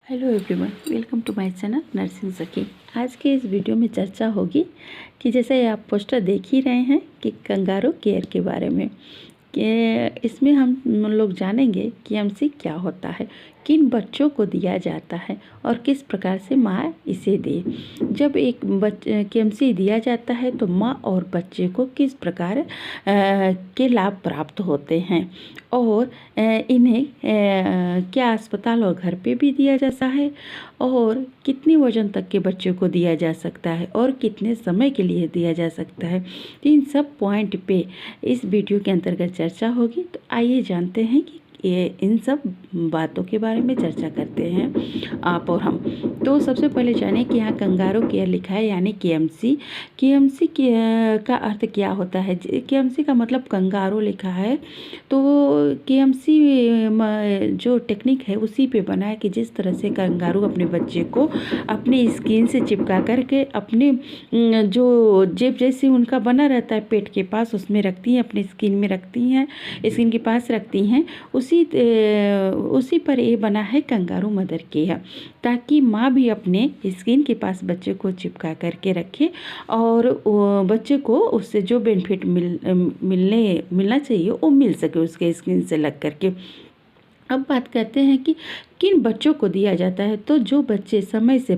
Hello everyone, welcome to my channel nursing Sakhi. आज के इस वीडियो में चर्चा होगी कि जैसे आप पोस्टर देख ही रहे हैं कि कंगारू केयर के बारे में कि इसमें हम लोग जानेंगे कि केएमसी क्या होता है, किन बच्चों को दिया जाता है और किस प्रकार से माँ इसे दे। जब एक केएमसी दिया जाता है तो माँ और बच्चे को किस प्रकार के लाभ प्राप्त होते हैं और इन्हें क्या अस्पताल और घर पे भी दिया जाता है और कितनी वजन तक के बच्चे को दिया जा सकता है और कितने समय के लिए दिया जा सकता है। इन सब पॉइंट पे इस वीडियो के अंतर्गत चर्चा होगी। तो आइए जानते हैं कि इन सब बातों के बारे में चर्चा करते हैं आप और हम। तो सबसे पहले जानें कि यहाँ कंगारू केयर लिखा है यानी केएमसी। केएमसी का अर्थ क्या होता है? केएमसी का मतलब कंगारू लिखा है, तो केएमसी जो टेक्निक है उसी पे बना है कि जिस तरह से कंगारू अपने बच्चे को अपनी स्किन से चिपका करके अपने जो जेब जैसे उनका बना रहता है पेट के पास उसमें रखती हैं, अपनी स्किन में रखती हैं, स्किन के पास रखती हैं, उसी पर ये बना है कंगारू मदर केयर, ताकि माँ भी अपने स्किन के पास बच्चे को चिपका करके रखे और बच्चे को उससे जो बेनिफिट मिलना चाहिए वो मिल सके उसके स्किन से लग करके। अब बात करते हैं कि किन बच्चों को दिया जाता है। तो जो बच्चे समय से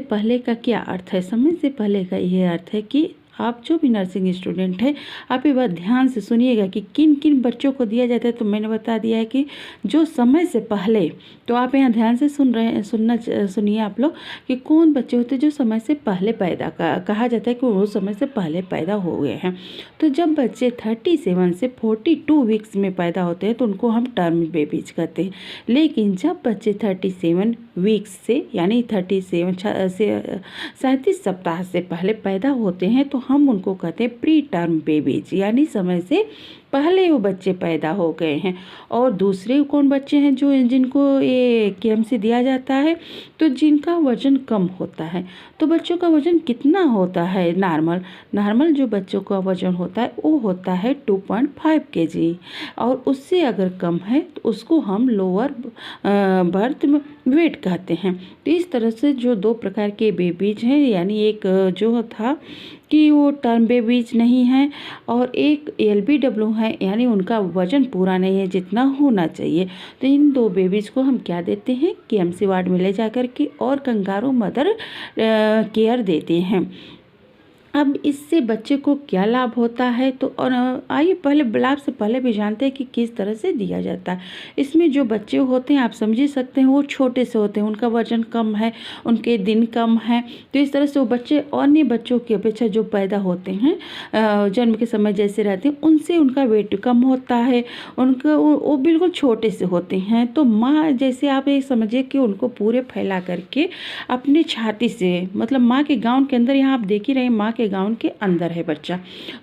पहले का क्या अर्थ है? समय से पहले का ये अर्थ है कि आप जो भी नर्सिंग स्टूडेंट हैं आप ये बात ध्यान से सुनिएगा कि किन किन बच्चों को दिया जाता है। तो मैंने बता दिया है कि जो समय से पहले, तो आप यहाँ ध्यान से सुनिए आप लोग कि कौन बच्चे होते हैं जो समय से पहले पैदा कहा जाता है कि वो समय से पहले पैदा हो गए हैं। तो जब बच्चे 37 से 42 वीक्स में पैदा होते हैं तो उनको हम टर्म बेबीज कहते हैं। लेकिन जब बच्चे 37 वीक्स से यानी 37 सप्ताह से पहले पैदा होते हैं तो हम उनको कहते हैं प्री टर्म बेबीज, यानी समय से पहले वो बच्चे पैदा हो गए हैं। और दूसरे कौन बच्चे हैं जिनको ये केएमसी दिया जाता है? तो जिनका वजन कम होता है। तो बच्चों का वजन कितना होता है? नॉर्मल जो बच्चों का वजन होता है वो होता है 2.5 kg और उससे अगर कम है तो उसको हम लोअर बर्थ वेट कहते हैं। तो इस तरह से जो दो प्रकार के बेबीज हैं, यानी एक जो था कि वो टर्म बेबीज नहीं है और एक LBW है, यानी उनका वजन पूरा नहीं है जितना होना चाहिए। तो इन दो बेबीज को हम क्या देते हैं? केएमसी वार्ड में ले जाकर के और कंगारू मदर केयर देते हैं। अब इससे बच्चे को क्या लाभ होता है? तो और आइए पहले लाभ से पहले भी जानते हैं कि किस तरह से दिया जाता है। इसमें जो बच्चे होते हैं आप समझ ही सकते हैं वो छोटे से होते हैं, उनका वजन कम है, उनके दिन कम है। तो इस तरह से वो बच्चे अन्य बच्चों की अपेक्षा जो पैदा होते हैं जन्म के समय जैसे रहते हैं उनसे उनका वेट कम होता है, उनका वो बिल्कुल छोटे से होते हैं। तो माँ जैसे आप ये समझिए कि उनको पूरे फैला करके अपनी छाती से, मतलब माँ के गाउन के अंदर, यहाँ आप देख ही रहे हैं माँ के गाउन के अंदर है बच्चा,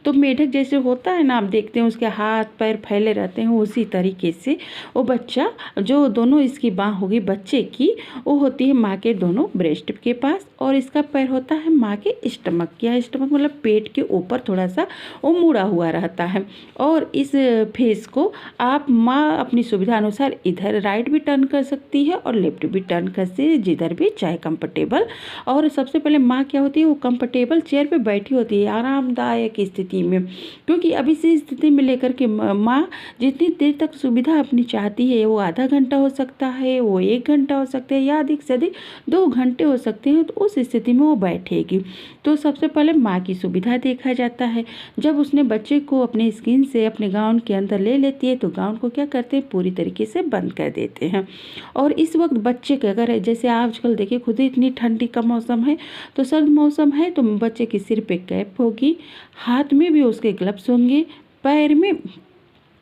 तो मेढक जैसे होता है ना, आप देखते हैं उसके हाथ पैर फैले रहते हैं, उसी तरीके से वो बच्चा जो दोनों इसकी बाँह होगी बच्चे की, वो होती है माँ के दोनों ब्रेस्ट के पास और इसका पैर होता है माँ के स्टमक की। स्टमक मतलब पेट के ऊपर थोड़ा सा वो मुड़ा हुआ रहता है। और इस फेस को आप माँ अपनी सुविधा अनुसार इधर राइट भी टर्न कर सकती है और लेफ्ट भी टर्न कर सकती है, जिधर भी चाहे कंफर्टेबल। और सबसे पहले माँ क्या होती है, वो कंफर्टेबल चेयर पे बैठी होती है आरामदायक स्थिति में, क्योंकि अभी से स्थिति में लेकर के माँ जितनी देर तक सुविधा अपनी चाहती है, वो आधा घंटा हो सकता है, वो 1 घंटा हो सकता है या अधिक से अधिक 2 घंटे हो सकते हैं, तो उस स्थिति में वो बैठेगी। तो सबसे पहले माँ की सुविधा देखा जाता है। जब उसने बच्चे को अपने स्किन से अपने गाउन के अंदर ले लेती है तो गाउन को क्या करते हैं, पूरी तरीके से बंद कर देते हैं। और इस वक्त बच्चे के अगर जैसे आजकल देखिए खुद ही इतनी ठंडी का मौसम है, तो सर्द मौसम है, तो बच्चे के सिर पे कैप होगी, हाथ में भी उसके ग्लव्स होंगे, पैर में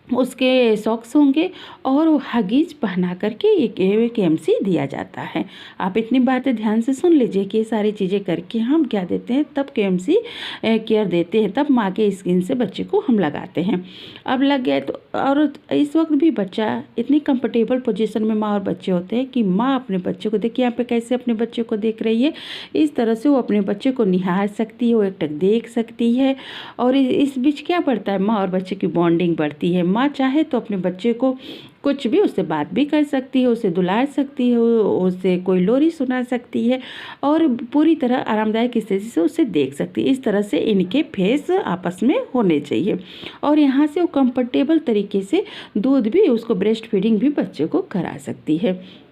उसके सॉक्स होंगे और वो हगीज पहना करके एक केएमसी दिया जाता है। आप इतनी बातें ध्यान से सुन लीजिए कि ये सारी चीज़ें करके हम क्या देते हैं, तब केएमसी केयर देते हैं, तब माँ के स्किन से बच्चे को हम लगाते हैं। अब लग गए तो, और इस वक्त भी बच्चा इतनी कंफर्टेबल पोजीशन में माँ और बच्चे होते हैं कि माँ अपने बच्चे को, देखिए यहाँ पे कैसे अपने बच्चे को देख रही है, इस तरह से वो अपने बच्चे को निहार सकती है, वो एकटक देख सकती है। और इस बीच क्या बढ़ता है, माँ और बच्चे की बॉन्डिंग बढ़ती है। माँ चाहे तो अपने बच्चे को कुछ भी उससे बात भी कर सकती है, उसे दुलार सकती है, उसे कोई लोरी सुना सकती है और पूरी तरह आरामदायक स्थिति से उसे देख सकती है। इस तरह से इनके फेस आपस में होने चाहिए और यहाँ से वो कंफर्टेबल तरीके से दूध भी, उसको ब्रेस्ट फीडिंग भी बच्चे को करा सकती है।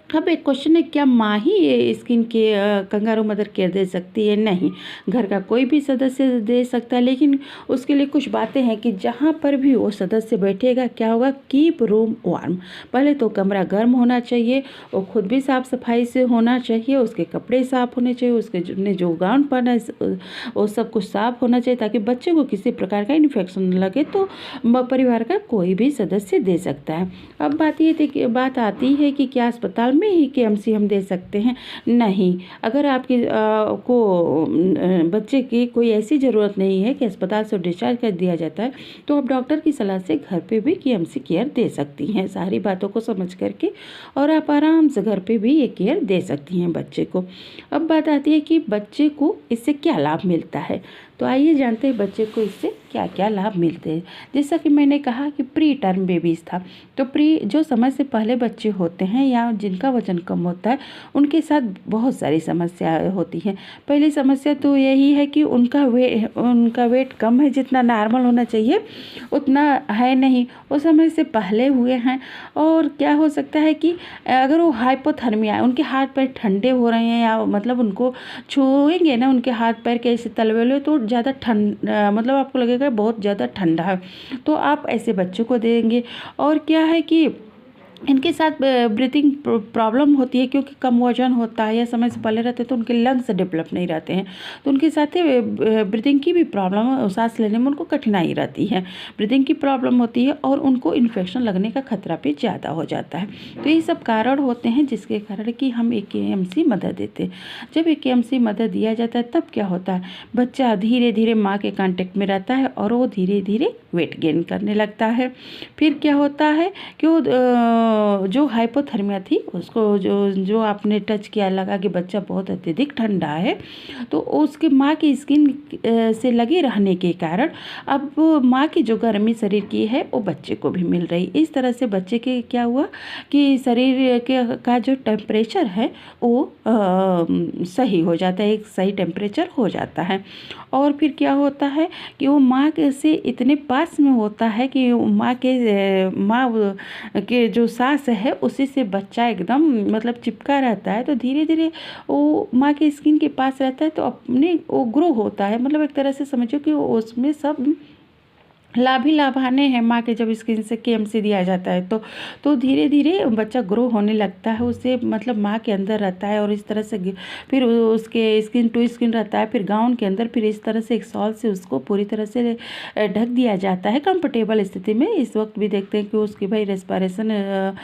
अब एक क्वेश्चन है, क्या माँ ही ये स्किन के कंगारू मदर केयर दे सकती है? नहीं, घर का कोई भी सदस्य दे सकता है, लेकिन उसके लिए कुछ बातें हैं कि जहाँ पर भी वो सदस्य बैठेगा क्या होगा, कीप रूम वार्म। पहले तो कमरा गर्म होना चाहिए, वो खुद भी साफ़ सफाई से होना चाहिए, उसके कपड़े साफ़ होने चाहिए, उसके जो गाउन पहना है वो सब कुछ साफ़ होना चाहिए ताकि बच्चे को किसी प्रकार का इन्फेक्शन न लगे। तो परिवार का कोई भी सदस्य दे सकता है। अब बात आती है कि क्या अस्पताल में ही केएमसी हम दे सकते हैं? नहीं, अगर आपके को बच्चे की कोई ऐसी ज़रूरत नहीं है कि अस्पताल से डिस्चार्ज कर दिया जाता है, तो आप डॉक्टर की सलाह से घर पे भी केएमसी केयर दे सकती हैं सारी बातों को समझ करके, और आप आराम से घर पे भी ये केयर दे सकती हैं बच्चे को। अब बात आती है कि बच्चे को इससे क्या लाभ मिलता है, तो आइए जानते हैं बच्चे को इससे क्या क्या लाभ मिलते हैं। जैसा कि मैंने कहा कि प्री टर्म बेबीज़ था, तो जो समय से पहले बच्चे होते हैं या जिनका वजन कम होता है, उनके साथ बहुत सारी समस्याएं होती हैं। पहली समस्या तो यही है कि उनका वेट कम है, जितना नॉर्मल होना चाहिए उतना है नहीं, वो समय से पहले हुए हैं। और क्या हो सकता है कि अगर वो हाइपोथर्मिया, उनके हाथ पैर ठंडे हो रहे हैं या मतलब उनको छुएंगे ना, उनके हाथ पैर के ऐसे तलवे तो ज़्यादा मतलब आपको लगेगा बहुत ज़्यादा ठंडा है, तो आप ऐसे बच्चों को देंगे। और क्या है कि इनके साथ ब्रीथिंग प्रॉब्लम होती है, क्योंकि कम वजन होता है या समय से पहले रहते हैं तो उनके लंग्स डेवलप नहीं रहते हैं, तो उनके साथ ही ब्रीथिंग की भी प्रॉब्लम, सांस लेने में उनको कठिनाई रहती है, ब्रीथिंग की प्रॉब्लम होती है और उनको इन्फेक्शन लगने का खतरा भी ज़्यादा हो जाता है। तो ये सब कारण होते हैं जिसके कारण कि हम AKMC मदद देते हैं। जब AKMC मदद दिया जाता है तब क्या होता है, बच्चा धीरे धीरे माँ के कांटेक्ट में रहता है और वो धीरे धीरे वेट गेन करने लगता है। फिर क्या होता है कि वो जो हाइपोथर्मिया थी उसको जो आपने टच किया, लगा कि बच्चा बहुत अत्यधिक ठंडा है, तो उसके माँ की स्किन से लगे रहने के कारण अब माँ की जो गर्मी शरीर की है वो बच्चे को भी मिल रही। इस तरह से बच्चे के क्या हुआ कि शरीर का जो टेम्परेचर है वो सही हो जाता है, एक सही टेम्परेचर हो जाता है। और फिर क्या होता है कि वो माँ से इतने पास में होता है कि माँ के जो सांस है उसी से बच्चा एकदम मतलब चिपका रहता है, तो धीरे धीरे वो माँ के स्किन के पास रहता है, तो अपने वो ग्रो होता है। मतलब एक तरह से समझो कि उसमें सब लाभ ही लाभ आने हैं माँ के जब स्किन से KMC दिया जाता है, तो धीरे धीरे बच्चा ग्रो होने लगता है, उसे मतलब माँ के अंदर रहता है और इस तरह से फिर उसके स्किन टू स्किन रहता है, फिर गाउन के अंदर फिर इस तरह से एक शॉल से उसको पूरी तरह से ढक दिया जाता है कंफर्टेबल स्थिति में। इस वक्त भी देखते हैं कि उसकी भाई रेस्पिरेशन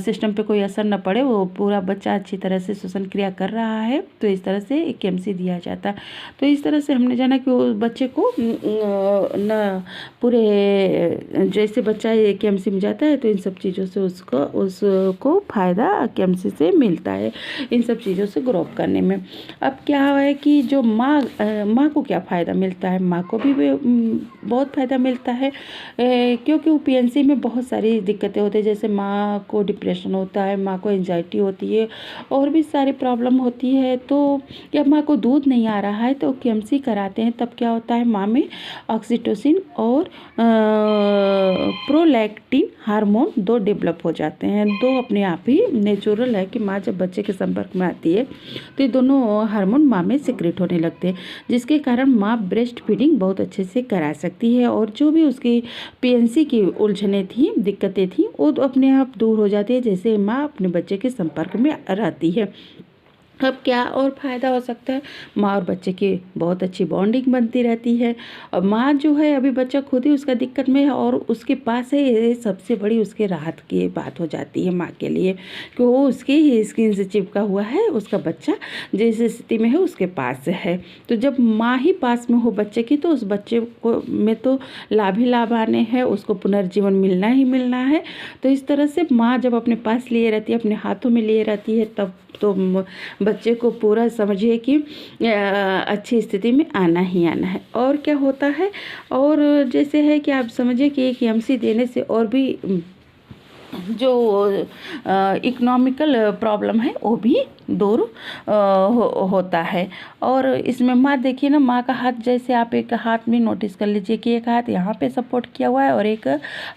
सिस्टम पे कोई असर न पड़े, वो पूरा बच्चा अच्छी तरह से श्वसन क्रिया कर रहा है, तो इस तरह से KMC दिया जाता है। तो इस तरह से हमने जाना कि वो बच्चे को न पूरे जैसे बच्चा KMC में जाता है तो इन सब चीज़ों से उसको फ़ायदा KMC से मिलता है, इन सब चीज़ों से ग्रो अप करने में। अब क्या है कि जो माँ को क्या फ़ायदा मिलता है, माँ को भी बहुत फ़ायदा मिलता है, क्योंकि वो PNC में बहुत सारी दिक्कतें होती है, जैसे माँ को डिप्रेशन होता है, माँ को एंजाइटी होती है और भी सारी प्रॉब्लम होती है। तो जब माँ को दूध नहीं आ रहा है तो KMC कराते हैं, तब क्या होता है माँ में ऑक्सीटोसिन और प्रोलैक्टिन हार्मोन दो डेवलप हो जाते हैं। दो अपने आप ही नेचुरल है कि माँ जब बच्चे के संपर्क में आती है तो ये दोनों हार्मोन माँ में सिक्रेट होने लगते हैं, जिसके कारण माँ ब्रेस्ट फीडिंग बहुत अच्छे से करा सकती है और जो भी उसकी PNC की उलझनें थी, दिक्कतें थी, वो तो अपने आप दूर हो जाती है जैसे माँ अपने बच्चे के संपर्क में रहती है। अब क्या और फ़ायदा हो सकता है, माँ और बच्चे की बहुत अच्छी बॉन्डिंग बनती रहती है। और माँ जो है, अभी बच्चा खुद ही उसका दिक्कत में है और उसके पास है, ये सबसे बड़ी उसके राहत की बात हो जाती है माँ के लिए कि वो उसकी ही स्किन से चिपका हुआ है, उसका बच्चा जिस स्थिति में है उसके पास है। तो जब माँ ही पास में हो बच्चे की, तो उस बच्चे को में तो लाभ ही लाभ आने हैं, उसको पुनर्जीवन मिलना ही मिलना है। तो इस तरह से माँ जब अपने पास लिए रहती है, अपने हाथों में लिए रहती है, तब तो बच्चे को पूरा समझिए कि अच्छी स्थिति में आना ही आना है। और क्या होता है, और जैसे है कि आप समझिए कि एक एमसी देने से और भी जो इकोनॉमिकल प्रॉब्लम है वो भी दूर होता है। और इसमें माँ देखिए ना, माँ का हाथ जैसे आप एक हाथ में नोटिस कर लीजिए कि एक हाथ यहाँ पे सपोर्ट किया हुआ है और एक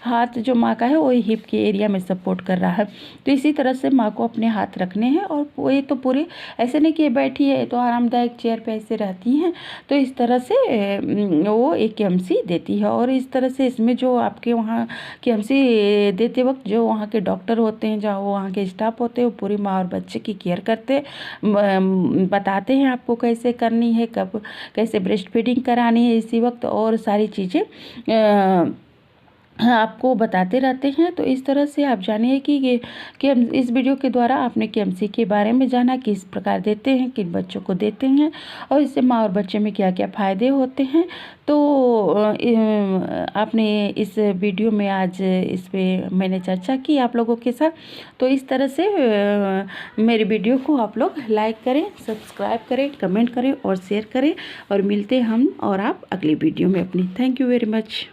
हाथ जो माँ का है वो हिप के एरिया में सपोर्ट कर रहा है। तो इसी तरह से माँ को अपने हाथ रखने हैं, और वो तो पूरे ऐसे नहीं कि बैठी है तो आरामदायक चेयर पे ऐसे रहती हैं, तो इस तरह से वो एक एमसी देती है। और इस तरह से इसमें जो आपके वहाँ के एमसी देते वक्त जो वहाँ के डॉक्टर होते हैं, जहाँ वहाँ के स्टाफ होते हैं, वो पूरी माँ और बच्चे की केयर करते, बताते हैं आपको कैसे करनी है, कब कैसे ब्रेस्ट फीडिंग करानी है इसी वक्त, और सारी चीज़ें आपको बताते रहते हैं। तो इस तरह से आप जानिए कि इस वीडियो के द्वारा आपने केएमसी के बारे में जाना, किस प्रकार देते हैं, किन बच्चों को देते हैं, और इससे माँ और बच्चे में क्या क्या फ़ायदे होते हैं। तो आपने इस वीडियो में आज इस पे मैंने चर्चा की आप लोगों के साथ। तो इस तरह से मेरे वीडियो को आप लोग लाइक करें, सब्सक्राइब करें, कमेंट करें और शेयर करें, और मिलते हम और आप अगली वीडियो में अपनी। Thank you very much.